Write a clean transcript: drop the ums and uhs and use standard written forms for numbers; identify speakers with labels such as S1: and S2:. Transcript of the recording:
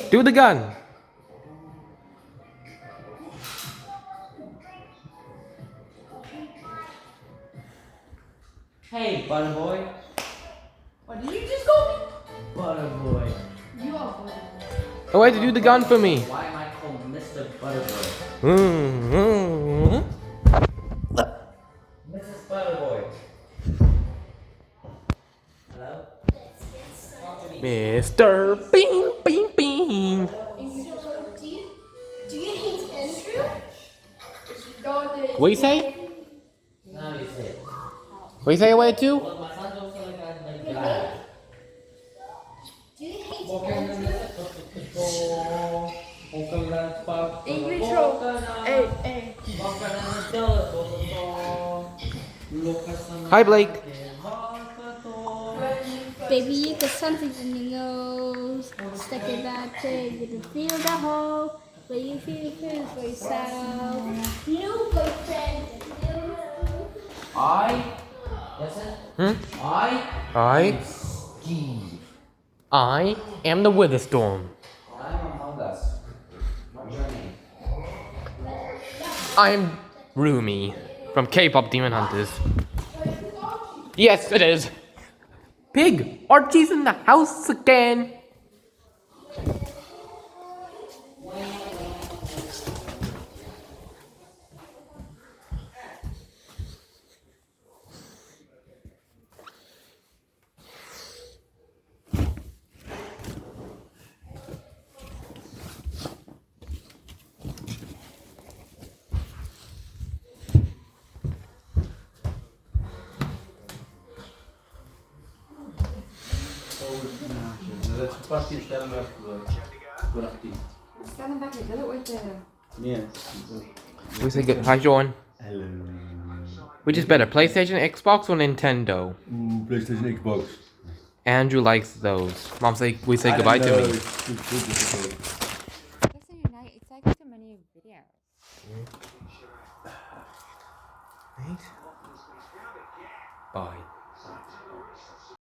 S1: Do the gun.
S2: Hey, butter boy.
S3: What did you just call me?
S2: Butter boy.
S3: You are butter.
S1: Oh, wait, to do the gun for me.
S2: Why am I called Mr. Butterboy? Mrs. Butterboy. Hello? Talk to me.
S1: Mr. Bean, Bean, Bean.
S3: So, do you hate Andrew?
S1: What do you say?
S2: Now you say it.
S1: What do you say, away too?
S2: Well, my son's also like glad.
S3: Do you hate
S2: Walking
S3: English roll. Hey, hey.
S1: Hi, Blake.
S4: Baby, you got something in your nose. Stuck in that thing, you can feel the hole. But you feel good for yourself.
S3: New boyfriend.
S2: Listen.
S1: I
S2: Steve.
S1: I am the weather storm.
S2: I'm among us. What's your name?
S1: I'm Rumi from K-pop Demon Hunters. Yes, it is. Pig, Archie's in the house again.
S3: Stand back a little bit.
S1: We say good. Hi, John.
S5: Hello.
S1: Which is better, PlayStation, Xbox, or Nintendo?
S5: PlayStation, Xbox.
S1: Andrew likes those. Mom say we say goodbye to me.
S4: Listen, it's like so many videos.
S1: Bye.